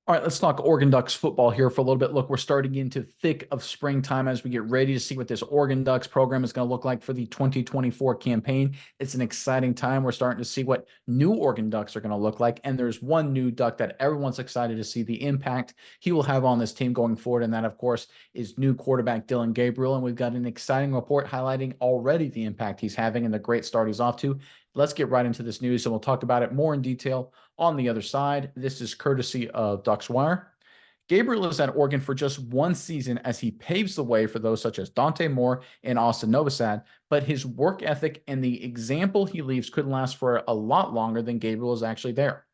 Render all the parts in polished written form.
All right, let's talk Oregon Ducks football here for a little bit. Look, we're starting into thick of springtime as we get ready to see what this Oregon Ducks program is going to look like for the 2024 campaign. It's an exciting time. We're starting to see what new Oregon Ducks are going to look like. And there's one new Duck that everyone's excited to see the impact he will have on this team going forward. And that, of course, is new quarterback Dylan Gabriel. And we've got an exciting report highlighting already the impact he's having and the great start he's off to. Let's get right into this news and we'll talk about it more in detail on the other side. This is courtesy of Ducks Wire. Gabriel is at Oregon for just one season as he paves the way for those such as Dante Moore and Austin Novosad, but his work ethic and the example he leaves could last for a lot longer than Gabriel is actually there.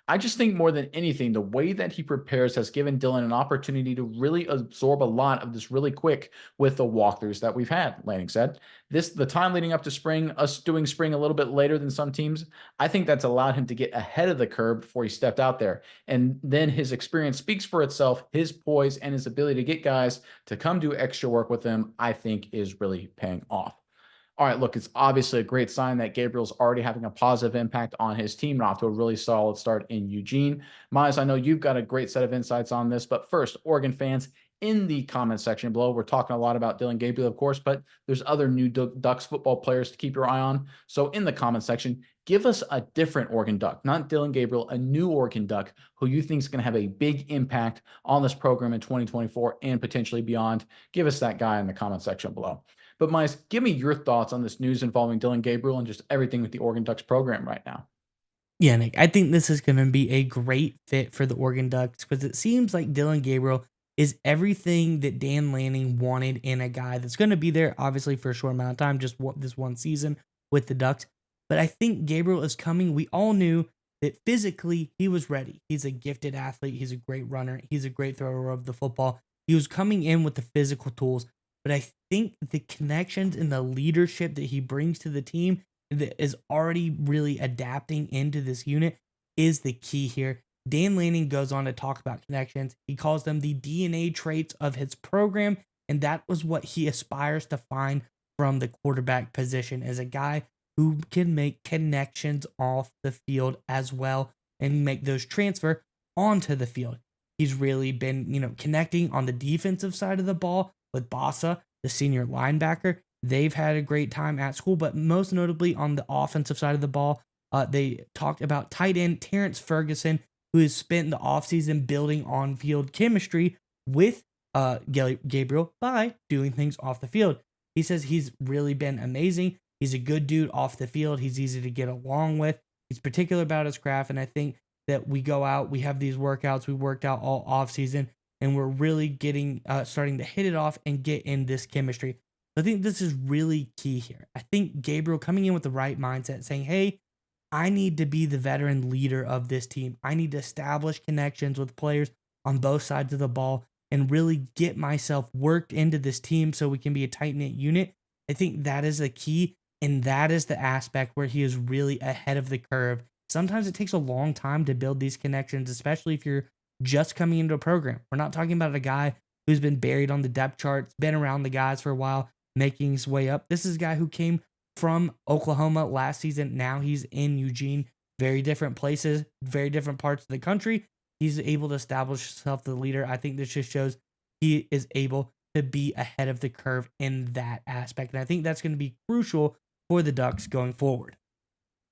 I just think more than anything, the way that he prepares has given Dylan an opportunity to really absorb a lot of this really quick with the walkthroughs that we've had, Lanning said. The time leading up to spring, us doing spring a little bit later than some teams, I think that's allowed him to get ahead of the curve before he stepped out there. And then his experience speaks for itself. His poise and his ability to get guys to come do extra work with him, I think is really paying off. All right, look, it's obviously a great sign that Gabriel's already having a positive impact on his team and off to a really solid start in Eugene. Miles, I know you've got a great set of insights on this, but first, Oregon fans, in the comment section below, we're talking a lot about Dylan Gabriel, of course, but there's other new Ducks football players to keep your eye on. So in the comment section, give us a different Oregon Duck, not Dylan Gabriel, a new Oregon Duck who you think is going to have a big impact on this program in 2024 and potentially beyond. Give us that guy in the comment section below. But Miles, give me your thoughts on this news involving Dylan Gabriel and just everything with the Oregon Ducks program right now. Yeah, Nick, I think this is going to be a great fit for the Oregon Ducks because it seems like Dylan Gabriel is everything that Dan Lanning wanted in a guy that's going to be there, obviously, for a short amount of time, just this one season with the Ducks. But I think Gabriel is coming. We all knew that physically he was ready. He's a gifted athlete. He's a great runner. He's a great thrower of the football. He was coming in with the physical tools. But I think the connections and the leadership that he brings to the team that is already really adapting into this unit is the key here. Dan Lanning goes on to talk about connections. He calls them the DNA traits of his program, and that was what he aspires to find from the quarterback position as a guy who can make connections off the field as well and make those transfer onto the field. He's really been, connecting on the defensive side of the ball with Bossa, the senior linebacker. They've had a great time at school, but most notably on the offensive side of the ball, they talked about tight end Terrence Ferguson, who has spent the offseason building on field chemistry with Gabriel by doing things off the field. He says he's really been amazing. He's a good dude off the field. He's easy to get along with. He's particular about his craft, and I think that we go out, we have these workouts, we worked out all offseason, and we're really getting starting to hit it off and get in this chemistry. I think this is really key here. I think Gabriel coming in with the right mindset, saying, hey, I need to be the veteran leader of this team. I need to establish connections with players on both sides of the ball and really get myself worked into this team so we can be a tight knit unit. I think that is the key. And that is the aspect where he is really ahead of the curve. Sometimes it takes a long time to build these connections, especially if you're just coming into a program. We're not talking about a guy who's been buried on the depth charts, been around the guys for a while, making his way up. This is a guy who came from Oklahoma last season. Now he's in Eugene, very different places, very different parts of the country. He's able to establish himself as the leader. I think this just shows he is able to be ahead of the curve in that aspect. And I think that's going to be crucial for the Ducks going forward.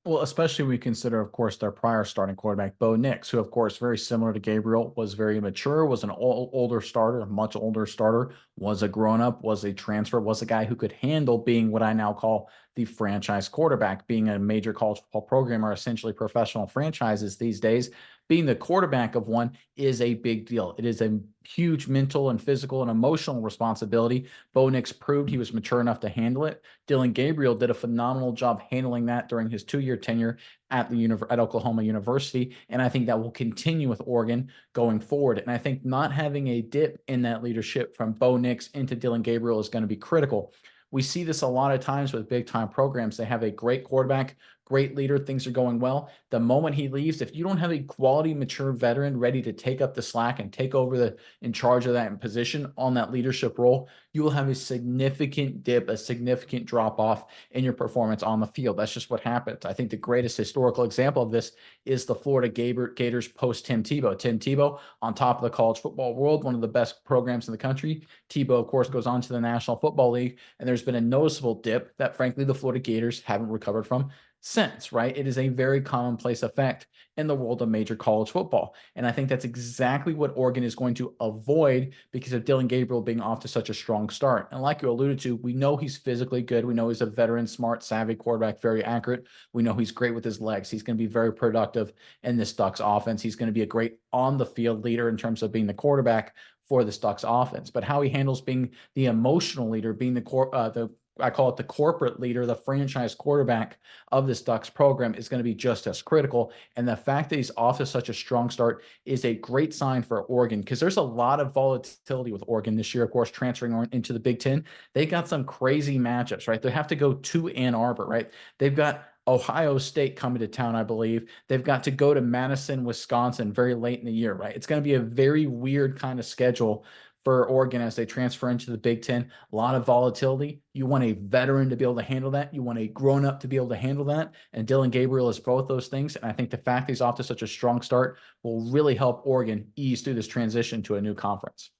Well, especially when we consider, of course, their prior starting quarterback, Bo Nix, who, of course, very similar to Gabriel, was very mature, was an older starter, a much older starter, was a grown up, was a transfer, was a guy who could handle being what I now call the franchise quarterback, being a major college football program or essentially professional franchises these days. Being the quarterback of one is a big deal. It is a huge mental and physical and emotional responsibility. Bo Nix proved he was mature enough to handle it. Dylan Gabriel did a phenomenal job handling that during his 2-year tenure at at Oklahoma University, and I think that will continue with Oregon going forward. And I think not having a dip in that leadership from Bo Nix into Dylan Gabriel is going to be critical. We see this a lot of times with big time programs. They have a great quarterback, great leader, things are going well. The moment he leaves, if you don't have a quality, mature veteran ready to take up the slack and take over the in charge of that position on that leadership role, you will have a significant dip, a significant drop off in your performance on the field. That's just what happens. I think the greatest historical example of this is the Florida Gators post Tim Tebow. Tim Tebow on top of the college football world, one of the best programs in the country. Tebow, of course, goes on to the National Football League, and there's been a noticeable dip that, frankly, the Florida Gators haven't recovered from since, right? It is a very commonplace effect in the world of major college football. And I think that's exactly what Oregon is going to avoid because of Dillon Gabriel being off to such a strong start. And like you alluded to, we know he's physically good. We know he's a veteran, smart, savvy quarterback, very accurate. We know he's great with his legs. He's going to be very productive in this Ducks offense. He's going to be a great on the field leader in terms of being the quarterback for this Ducks offense. But how he handles being the emotional leader, being the I call it the corporate leader, the franchise quarterback of this Ducks program is going to be just as critical. And the fact that he's off to such a strong start is a great sign for Oregon because there's a lot of volatility with Oregon this year, of course, transferring into the Big Ten. They got some crazy matchups, right? They have to go to Ann Arbor, right? They've got Ohio State coming to town, I believe. They've got to go to Madison, Wisconsin very late in the year, right? It's going to be a very weird kind of schedule for Oregon as they transfer into the Big Ten. A lot of volatility. You want a veteran to be able to handle that. You want a grown-up to be able to handle that. And Dillon Gabriel is both those things. And I think the fact that he's off to such a strong start will really help Oregon ease through this transition to a new conference.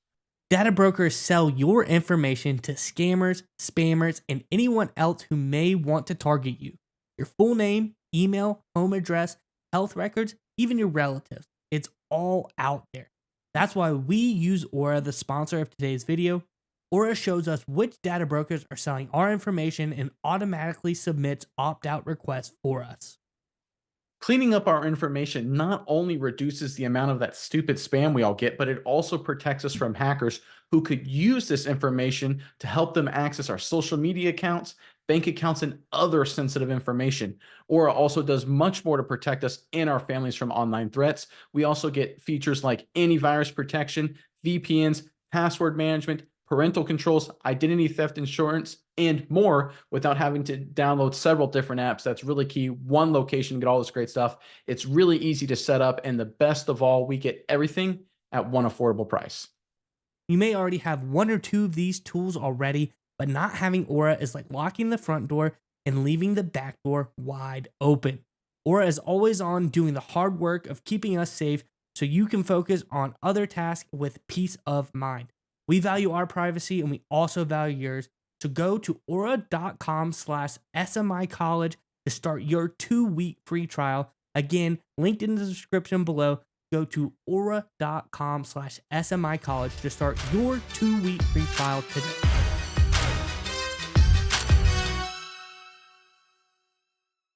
Data brokers sell your information to scammers, spammers, and anyone else who may want to target you. Your full name, email, home address, health records, even your relatives. It's all out there. That's why we use Aura, the sponsor of today's video. Aura shows us which data brokers are selling our information and automatically submits opt-out requests for us. Cleaning up our information not only reduces the amount of that stupid spam we all get, but it also protects us from hackers who could use this information to help them access our social media accounts, bank accounts, and other sensitive information. Aura also does much more to protect us and our families from online threats. We also get features like antivirus protection, VPNs, password management, parental controls, identity theft insurance, and more without having to download several different apps. That's really key. One location to get all this great stuff. It's really easy to set up. And the best of all, we get everything at one affordable price. You may already have one or two of these tools already, but not having Aura is like locking the front door and leaving the back door wide open. Aura is always on doing the hard work of keeping us safe so you can focus on other tasks with peace of mind. We value our privacy and we also value yours. So go to aura.com/SMI college to start your 2-week free trial. Again, linked in the description below. Go to aura.com/SMI college to start your 2-week free trial today.